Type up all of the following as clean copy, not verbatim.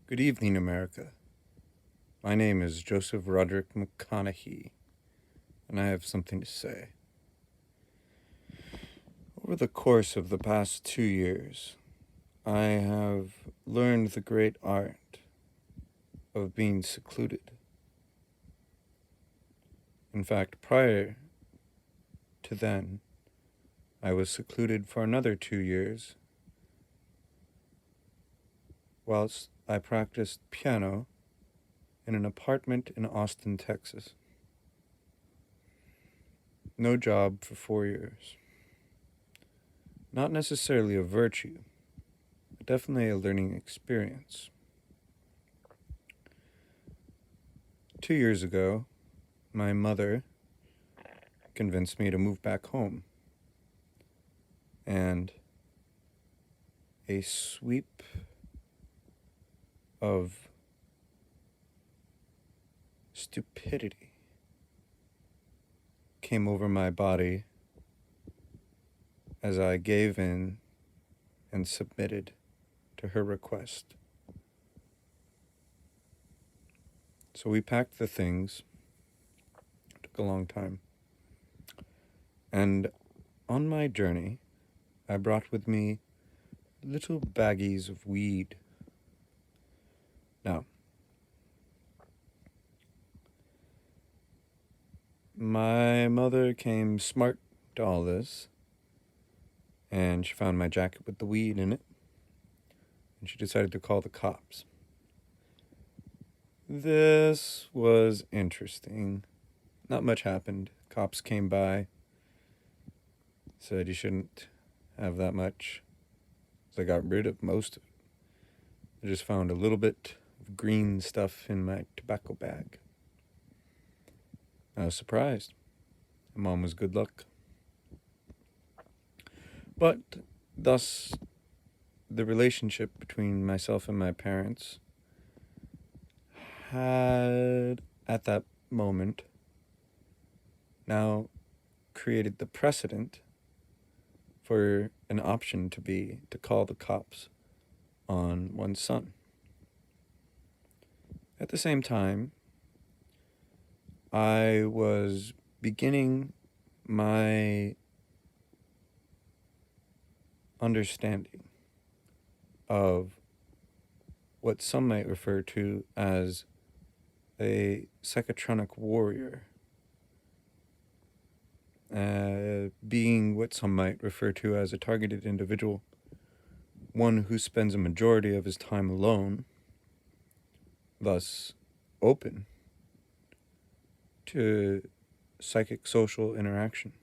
Good evening, America. My name is Joseph Roderick McConaughey, and I have something to say. Over the course of the past 2 years, I have learned the great art of being secluded. In fact, prior to then, I was secluded for another 2 years whilst I practiced piano in an apartment in Austin, Texas. No job for 4 years. Not necessarily a virtue, but definitely a learning experience. 2 years ago, my mother convinced me to move back home, and a sweep of stupidity came over my body as I gave in and submitted to her request. So we packed the things. It took a long time. And on my journey, I brought with me little baggies of weed. Now, my mother came smart to all this, and she found my jacket with the weed in it, and she decided to call the cops. This was interesting. Not much happened. Cops came by, said you shouldn't have that much. So I got rid of most of it. I just found a little bit of green stuff in my tobacco bag. I was surprised. My mom was good luck. But thus, the relationship between myself and my parents had, at that moment, now created the precedent for an option to be to call the cops on one's son. At the same time, I was beginning my understanding of what some might refer to as a psychotronic warrior, being what some might refer to as a targeted individual, one who spends a majority of his time alone, thus open to psychic social interaction.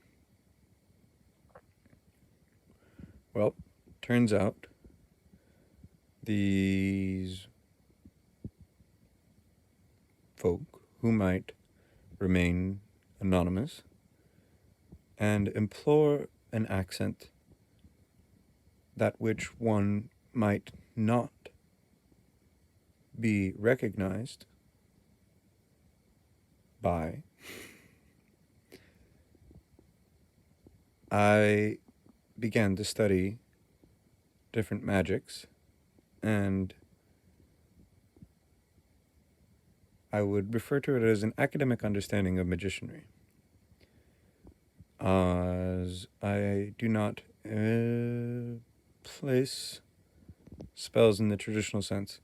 Well, turns out these folk who might remain anonymous and implore an accent that which one might not be recognized by, I began to study different magics, and I would refer to it as an academic understanding of magicianry, as I do not place spells in the traditional sense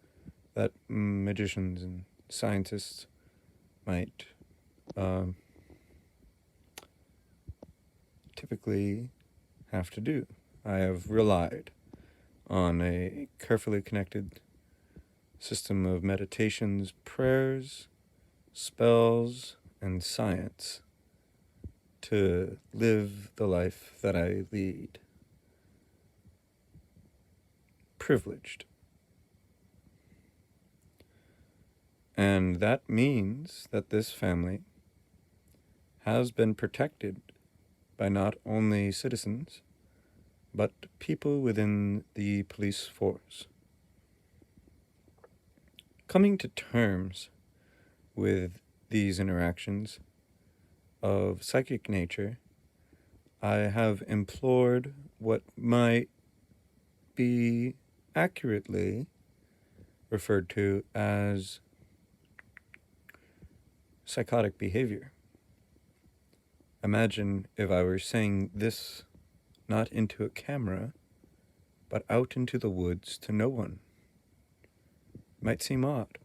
that magicians and scientists might typically have to do. I have relied on a carefully connected system of meditations, prayers, spells, and science to live the life that I lead. Privileged. And that means that this family has been protected by not only citizens, but people within the police force. Coming to terms with these interactions of psychic nature, I have implored what might be accurately referred to as psychotic behavior. Imagine if I were saying this not into a camera, but out into the woods to no one. Might seem odd.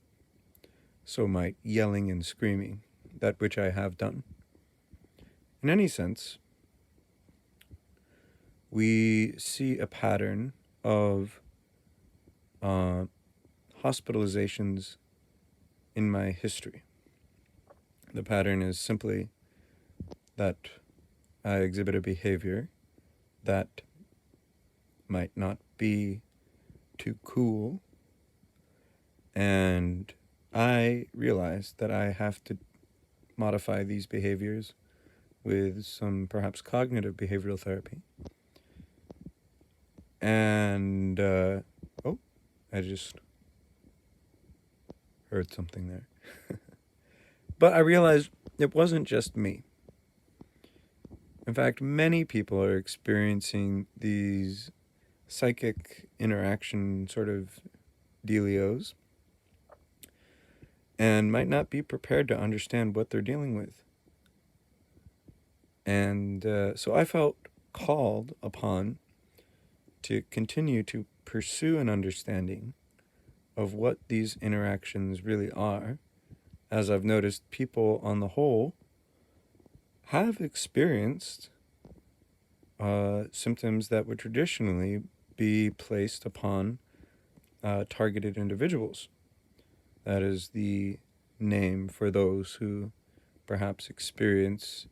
So might yelling and screaming, that which I have done. In any sense, we see a pattern of hospitalizations in my history. The pattern is simply that I exhibit a behavior that might not be too cool, and I realize that I have to modify these behaviors with some perhaps cognitive behavioral therapy. And, oh, I just heard something there. But I realized it wasn't just me. In fact, many people are experiencing these psychic interaction sort of dealios and might not be prepared to understand what they're dealing with. And so I felt called upon to continue to pursue an understanding of what these interactions really are, as I've noticed people on the whole have experienced symptoms that would traditionally be placed upon targeted individuals. That is the name for those who perhaps experience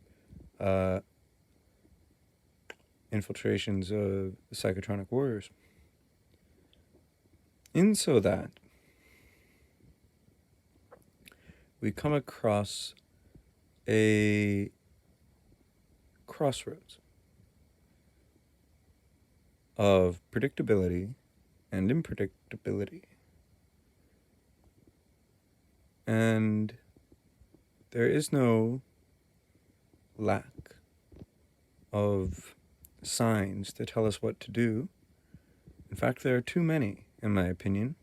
infiltrations of psychotronic warriors. In so that we come across a crossroads of predictability and unpredictability. And there is no lack of signs to tell us what to do. In fact, there are too many, in my opinion.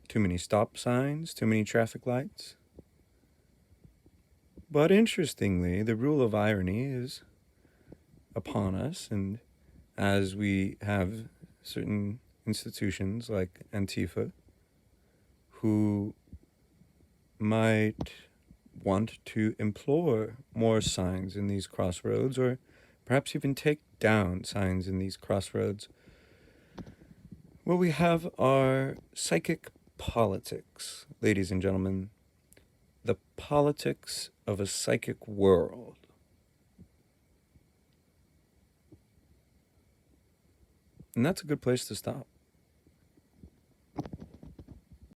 Too many stop signs, too many traffic lights. But interestingly, the rule of irony is upon us, and as we have certain institutions like Antifa who might want to implore more signs in these crossroads, or perhaps even take down signs in these crossroads, what we have are psychic politics, ladies and gentlemen. The politics of a psychic world. And that's a good place to stop.